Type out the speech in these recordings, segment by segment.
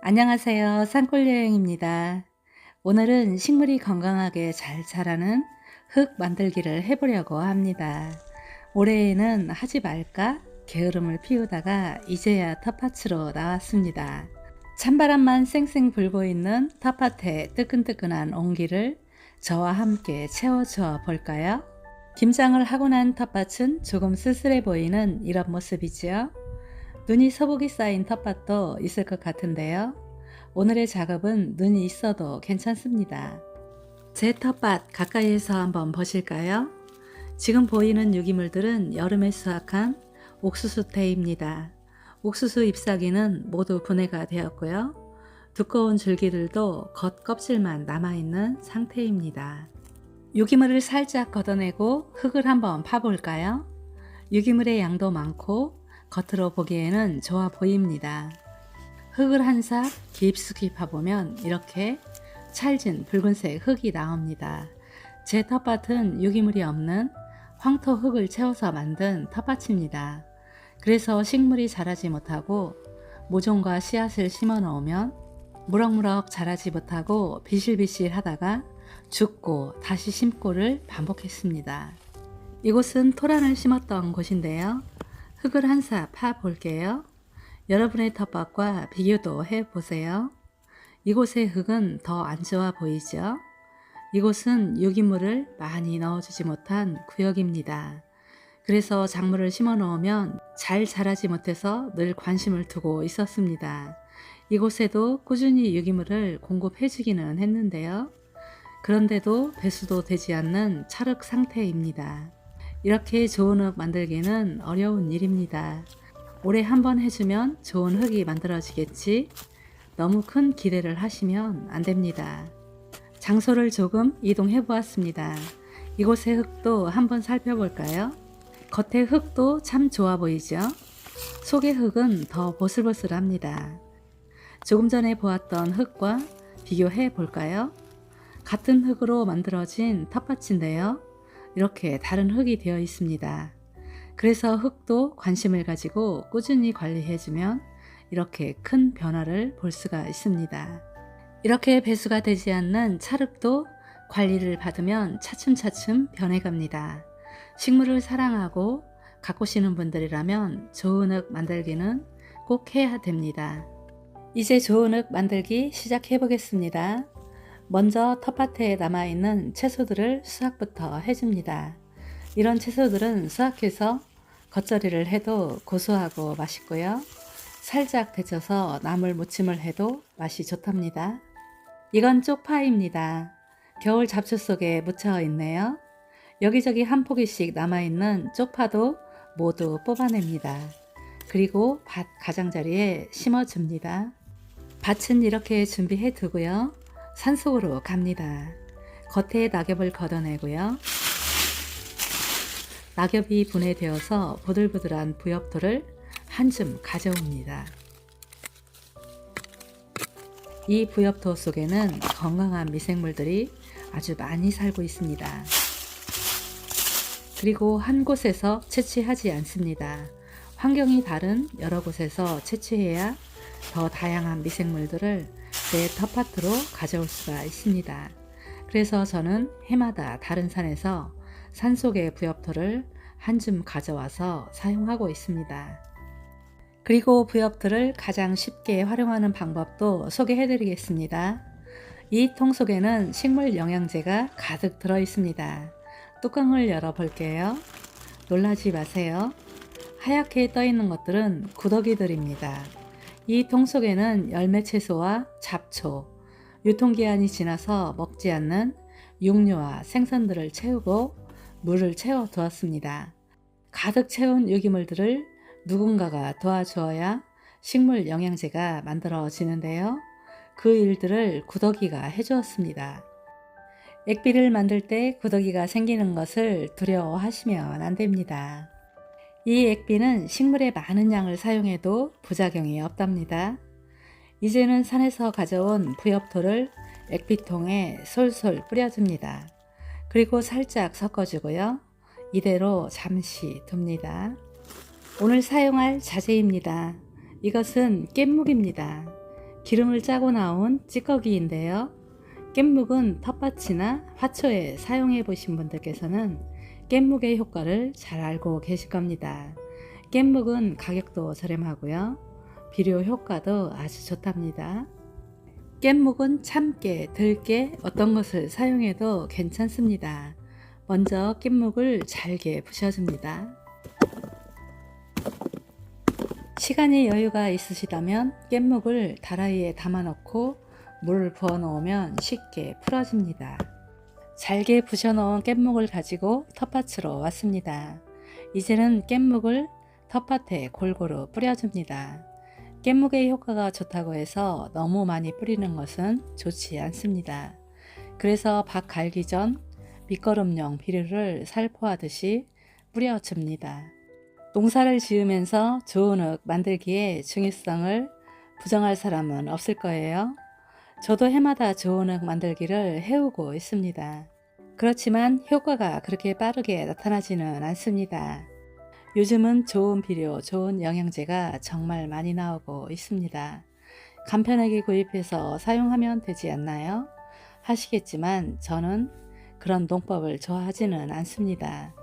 안녕하세요. 산골여행입니다. 오늘은 식물이 건강하게 잘 자라는 흙 만들기를 해보려고 합니다. 올해에는 하지 말까 게으름을 피우다가 이제야 텃밭으로 나왔습니다. 찬바람만 쌩쌩 불고 있는 텃밭에 뜨끈뜨끈한 온기를 저와 함께 채워주어 볼까요? 김장을 하고 난 텃밭은 조금 쓸쓸해 보이는 이런 모습이지요. 눈이 서복이 쌓인 텃밭도 있을 것 같은데요. 오늘의 작업은 눈이 있어도 괜찮습니다. 제 텃밭 가까이에서 한번 보실까요? 지금 보이는 유기물들은 여름에 수확한 옥수수태입니다. 옥수수 잎사귀는 모두 분해가 되었고요. 두꺼운 줄기들도 겉 껍질만 남아있는 상태입니다. 유기물을 살짝 걷어내고 흙을 한번 파볼까요? 유기물의 양도 많고 겉으로 보기에는 좋아 보입니다. 흙을 한 삽 깊숙이 파보면 이렇게 찰진 붉은색 흙이 나옵니다. 제 텃밭은 유기물이 없는 황토 흙을 채워서 만든 텃밭입니다. 그래서 식물이 자라지 못하고 모종과 씨앗을 심어 놓으면 무럭무럭 자라지 못하고 비실비실 하다가 죽고 다시 심고를 반복했습니다. 이곳은 토란을 심었던 곳인데요. 흙을 한 삽 파 볼게요. 여러분의 텃밭과 비교도 해 보세요. 이곳의 흙은 더 안 좋아 보이죠? 이곳은 유기물을 많이 넣어주지 못한 구역입니다. 그래서 작물을 심어 놓으면 잘 자라지 못해서 늘 관심을 두고 있었습니다. 이곳에도 꾸준히 유기물을 공급해 주기는 했는데요. 그런데도 배수도 되지 않는 찰흙 상태입니다. 이렇게 좋은 흙 만들기는 어려운 일입니다. 올해 한번 해주면 좋은 흙이 만들어지겠지? 너무 큰 기대를 하시면 안 됩니다. 장소를 조금 이동해 보았습니다. 이곳의 흙도 한번 살펴볼까요? 겉의 흙도 참 좋아 보이죠? 속의 흙은 더 보슬보슬합니다. 조금 전에 보았던 흙과 비교해 볼까요? 같은 흙으로 만들어진 텃밭인데요. 이렇게 다른 흙이 되어 있습니다. 그래서 흙도 관심을 가지고 꾸준히 관리해주면 이렇게 큰 변화를 볼 수가 있습니다. 이렇게 배수가 되지 않는 찰흙도 관리를 받으면 차츰차츰 변해갑니다. 식물을 사랑하고 가꾸시는 분들이라면 좋은 흙 만들기는 꼭 해야 됩니다. 이제 좋은 흙 만들기 시작해 보겠습니다. 먼저 텃밭에 남아있는 채소들을 수확부터 해줍니다. 이런 채소들은 수확해서 겉절이를 해도 고소하고 맛있고요. 살짝 데쳐서 나물 무침을 해도 맛이 좋답니다. 이건 쪽파입니다. 겨울 잡초 속에 묻혀 있네요. 여기저기 한 포기씩 남아있는 쪽파도 모두 뽑아냅니다. 그리고 밭 가장자리에 심어줍니다. 밭은 이렇게 준비해 두고요. 산속으로 갑니다. 겉에 낙엽을 걷어내고요. 낙엽이 분해되어서 부들부들한 부엽토를 한 줌 가져옵니다. 이 부엽토 속에는 건강한 미생물들이 아주 많이 살고 있습니다. 그리고 한 곳에서 채취하지 않습니다. 환경이 다른 여러 곳에서 채취해야 더 다양한 미생물들을 내 텃밭으로 가져올 수가 있습니다. 그래서 저는 해마다 다른 산에서 산속의 부엽토를 한 줌 가져와서 사용하고 있습니다. 그리고 부엽토를 가장 쉽게 활용하는 방법도 소개해 드리겠습니다. 이 통 속에는 식물 영양제가 가득 들어 있습니다. 뚜껑을 열어 볼게요. 놀라지 마세요. 하얗게 떠 있는 것들은 구더기들입니다. 이 통 속에는 열매 채소와 잡초, 유통기한이 지나서 먹지 않는 육류와 생선들을 채우고 물을 채워 두었습니다. 가득 채운 유기물들을 누군가가 도와주어야 식물 영양제가 만들어지는데요. 그 일들을 구더기가 해주었습니다. 액비를 만들 때 구더기가 생기는 것을 두려워하시면 안 됩니다. 이 액비는 식물의 많은 양을 사용해도 부작용이 없답니다. 이제는 산에서 가져온 부엽토를 액비통에 솔솔 뿌려줍니다. 그리고 살짝 섞어주고요. 이대로 잠시 둡니다. 오늘 사용할 자재입니다. 이것은 깻묵입니다. 기름을 짜고 나온 찌꺼기인데요. 깻묵은 텃밭이나 화초에 사용해 보신 분들께서는 깻묵의 효과를 잘 알고 계실 겁니다. 깻묵은 가격도 저렴하고요. 비료 효과도 아주 좋답니다. 깻묵은 참깨, 들깨 어떤 것을 사용해도 괜찮습니다. 먼저 깻묵을 잘게 부셔줍니다. 시간이 여유가 있으시다면 깻묵을 다라이에 담아 넣고 물을 부어 놓으면 쉽게 풀어집니다. 잘게 부셔 놓은 깻묵을 가지고 텃밭으로 왔습니다. 이제는 깻묵을 텃밭에 골고루 뿌려줍니다. 깻묵의 효과가 좋다고 해서 너무 많이 뿌리는 것은 좋지 않습니다. 그래서 밭 갈기 전 밑거름용 비료를 살포하듯이 뿌려줍니다. 농사를 지으면서 좋은 흙 만들기에 중요성을 부정할 사람은 없을 거예요. 저도 해마다 좋은 흙 만들기를 해오고 있습니다. 그렇지만 효과가 그렇게 빠르게 나타나지는 않습니다. 요즘은 좋은 비료, 좋은 영양제가 정말 많이 나오고 있습니다. 간편하게 구입해서 사용하면 되지 않나요? 하시겠지만 저는 그런 농법을 좋아하지는 않습니다.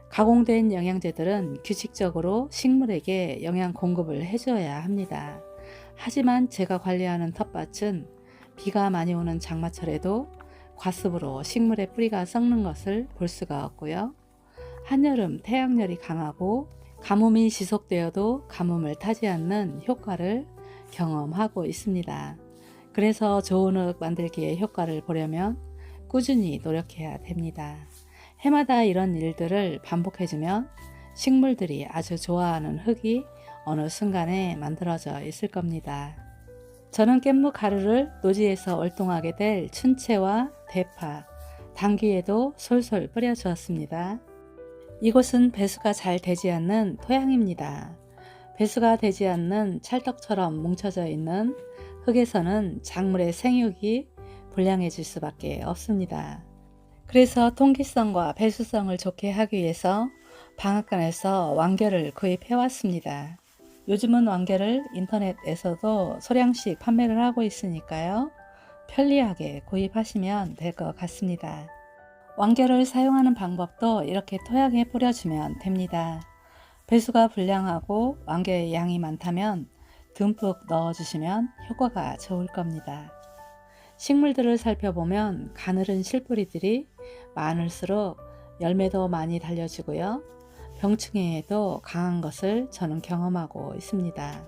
가공된 영양제들은 규칙적으로 식물에게 영양 공급을 해줘야 합니다. 하지만 제가 관리하는 텃밭은 비가 많이 오는 장마철에도 과습으로 식물의 뿌리가 썩는 것을 볼 수가 없고요. 한여름 태양열이 강하고 가뭄이 지속되어도 가뭄을 타지 않는 효과를 경험하고 있습니다. 그래서 좋은 흙 만들기의 효과를 보려면 꾸준히 노력해야 됩니다. 해마다 이런 일들을 반복해주면 식물들이 아주 좋아하는 흙이 어느 순간에 만들어져 있을 겁니다. 저는 깻묵 가루를 노지에서 월동하게 될 춘채와 대파, 당귀에도 솔솔 뿌려주었습니다. 이곳은 배수가 잘 되지 않는 토양입니다. 배수가 되지 않는 찰떡처럼 뭉쳐져 있는 흙에서는 작물의 생육이 불량해질 수밖에 없습니다. 그래서 통기성과 배수성을 좋게 하기 위해서 방앗간에서 왕겨를 구입해 왔습니다. 요즘은 왕겨를 인터넷에서도 소량씩 판매를 하고 있으니까요. 편리하게 구입하시면 될 것 같습니다. 왕겨를 사용하는 방법도 이렇게 토양에 뿌려주면 됩니다. 배수가 불량하고 왕겨의 양이 많다면 듬뿍 넣어주시면 효과가 좋을 겁니다. 식물들을 살펴보면 가늘은 실뿌리들이 많을수록 열매도 많이 달려주고요. 병충해에도 강한 것을 저는 경험하고 있습니다.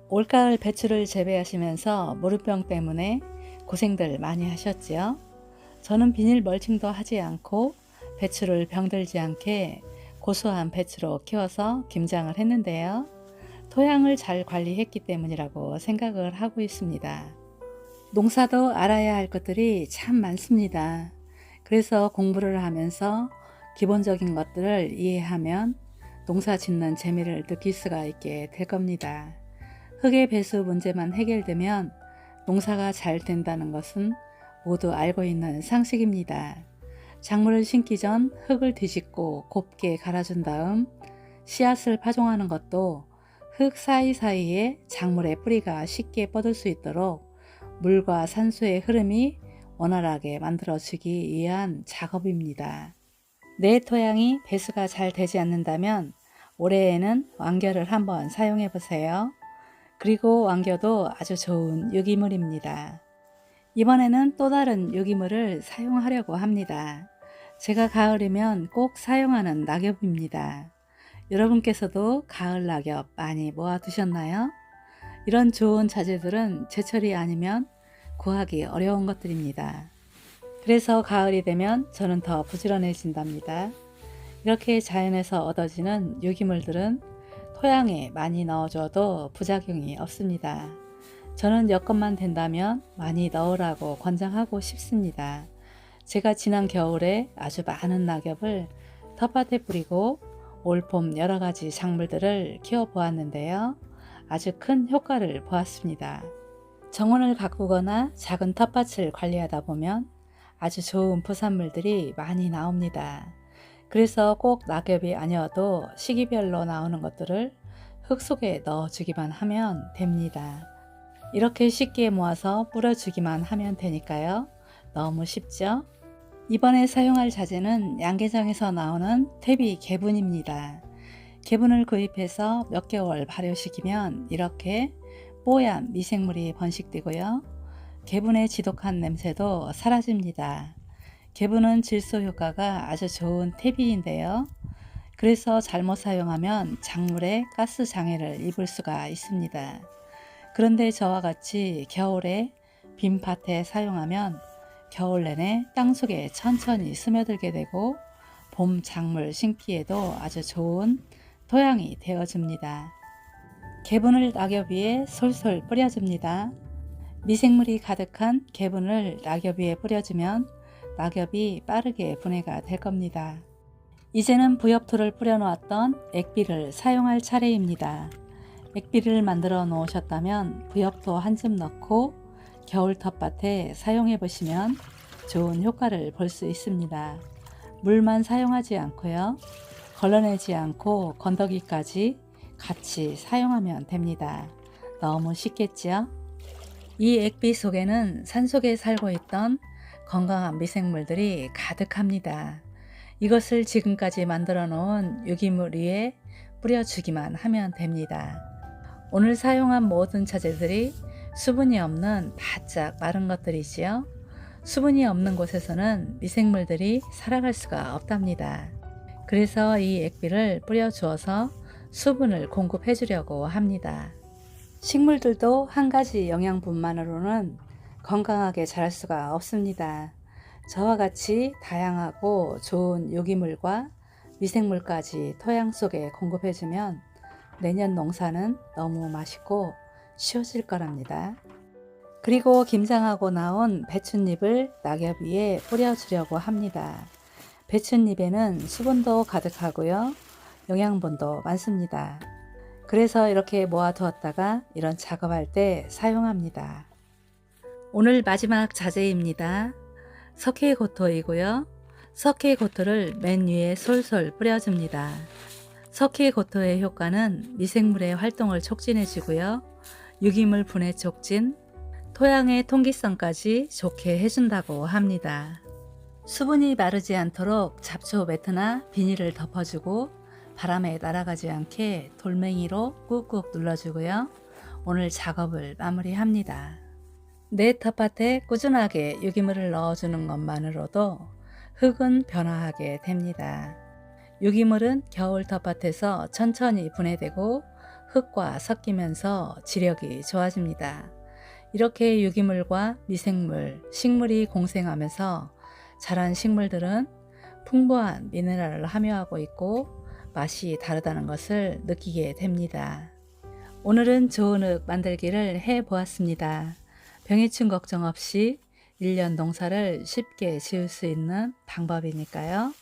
올가을 배추를 재배하시면서 무름병 때문에 고생들 많이 하셨지요? 저는 비닐 멀칭도 하지 않고 배추를 병들지 않게 고소한 배추로 키워서 김장을 했는데요. 토양을 잘 관리했기 때문이라고 생각을 하고 있습니다. 농사도 알아야 할 것들이 참 많습니다. 그래서 공부를 하면서 기본적인 것들을 이해하면 농사 짓는 재미를 느낄 수가 있게 될 겁니다. 흙의 배수 문제만 해결되면 농사가 잘 된다는 것은 모두 알고 있는 상식입니다. 작물을 심기 전 흙을 뒤집고 곱게 갈아준 다음 씨앗을 파종하는 것도 흙 사이사이에 작물의 뿌리가 쉽게 뻗을 수 있도록 물과 산소의 흐름이 원활하게 만들어지기 위한 작업입니다. 내 토양이 배수가 잘 되지 않는다면 올해에는 왕겨를 한번 사용해 보세요. 그리고 왕겨도 아주 좋은 유기물입니다. 이번에는 또 다른 유기물을 사용하려고 합니다. 제가 가을이면 꼭 사용하는 낙엽입니다. 여러분께서도 가을 낙엽 많이 모아두셨나요? 이런 좋은 자재들은 제철이 아니면 구하기 어려운 것들입니다. 그래서 가을이 되면 저는 더 부지런해진답니다. 이렇게 자연에서 얻어지는 유기물들은 토양에 많이 넣어줘도 부작용이 없습니다. 저는 여건만 된다면 많이 넣으라고 권장하고 싶습니다. 제가 지난 겨울에 아주 많은 낙엽을 텃밭에 뿌리고 올봄 여러가지 작물들을 키워보았는데요. 아주 큰 효과를 보았습니다. 정원을 가꾸거나 작은 텃밭을 관리하다 보면 아주 좋은 부산물들이 많이 나옵니다. 그래서 꼭 낙엽이 아니어도 시기별로 나오는 것들을 흙 속에 넣어주기만 하면 됩니다. 이렇게 쉽게 모아서 뿌려주기만 하면 되니까요. 너무 쉽죠? 이번에 사용할 자재는 양계장에서 나오는 퇴비 개분입니다. 개분을 구입해서 몇 개월 발효시키면 이렇게 뽀얀 미생물이 번식되고요. 개분의 지독한 냄새도 사라집니다. 개분은 질소 효과가 아주 좋은 퇴비인데요. 그래서 잘못 사용하면 작물에 가스 장애를 입을 수가 있습니다. 그런데 저와 같이 겨울에 빈 밭에 사용하면 겨울 내내 땅속에 천천히 스며들게 되고 봄 작물 심기에도 아주 좋은 토양이 되어줍니다. 개분을 낙엽 위에 솔솔 뿌려줍니다. 미생물이 가득한 개분을 낙엽 위에 뿌려주면 낙엽이 빠르게 분해가 될 겁니다. 이제는 부엽토를 뿌려놓았던 액비를 사용할 차례입니다. 액비를 만들어 놓으셨다면 부엽토 한 줌 넣고 겨울 텃밭에 사용해 보시면 좋은 효과를 볼 수 있습니다. 물만 사용하지 않고요. 걸러내지 않고 건더기까지 같이 사용하면 됩니다. 너무 쉽겠죠? 이 액비 속에는 산속에 살고 있던 건강한 미생물들이 가득합니다. 이것을 지금까지 만들어 놓은 유기물 위에 뿌려주기만 하면 됩니다. 오늘 사용한 모든 자재들이 수분이 없는 바짝 마른 것들이지요. 수분이 없는 곳에서는 미생물들이 살아갈 수가 없답니다. 그래서 이 액비를 뿌려 주어서 수분을 공급해 주려고 합니다. 식물들도 한 가지 영양분만으로는 건강하게 자랄 수가 없습니다. 저와 같이 다양하고 좋은 유기물과 미생물까지 토양 속에 공급해 주면 내년 농사는 너무 맛있고 쉬워질 거랍니다. 그리고 김장하고 나온 배춧잎을 낙엽 위에 뿌려주려고 합니다. 배춧잎에는 수분도 가득하고요. 영양분도 많습니다. 그래서 이렇게 모아두었다가 이런 작업할 때 사용합니다. 오늘 마지막 자재입니다. 석회고토이고요. 석회고토를 맨 위에 솔솔 뿌려줍니다. 석회고토의 효과는 미생물의 활동을 촉진해 주고요. 유기물 분해 촉진, 토양의 통기성까지 좋게 해준다고 합니다. 수분이 마르지 않도록 잡초 매트나 비닐을 덮어주고 바람에 날아가지 않게 돌멩이로 꾹꾹 눌러주고요. 오늘 작업을 마무리합니다. 내 텃밭에 꾸준하게 유기물을 넣어주는 것만으로도 흙은 변화하게 됩니다. 유기물은 겨울 텃밭에서 천천히 분해되고 흙과 섞이면서 지력이 좋아집니다. 이렇게 유기물과 미생물, 식물이 공생하면서 자란 식물들은 풍부한 미네랄을 함유하고 있고 맛이 다르다는 것을 느끼게 됩니다. 오늘은 좋은 흙 만들기를 해보았습니다. 병해충 걱정 없이 1년 농사를 쉽게 지을 수 있는 방법이니까요.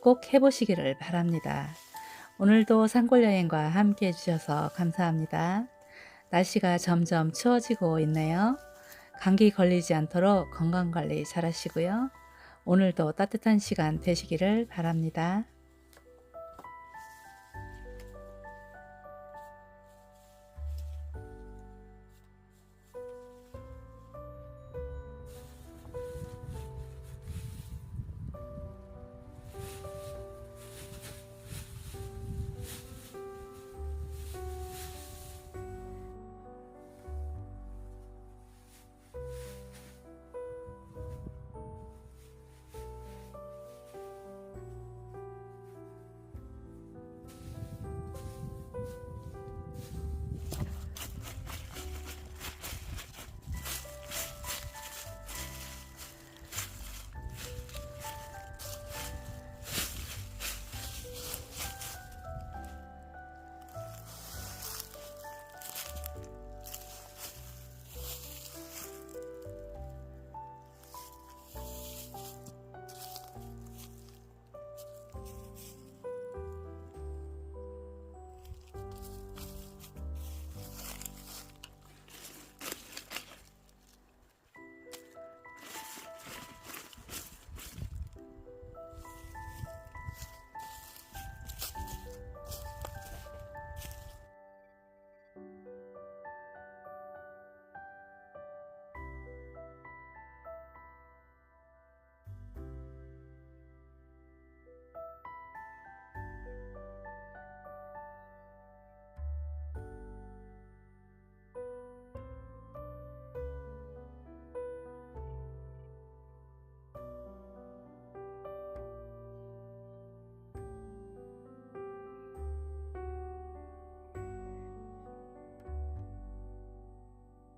꼭 해보시기를 바랍니다. 오늘도 산골여행과 함께 해주셔서 감사합니다. 날씨가 점점 추워지고 있네요. 감기 걸리지 않도록 건강관리 잘 하시고요. 오늘도 따뜻한 시간 되시기를 바랍니다.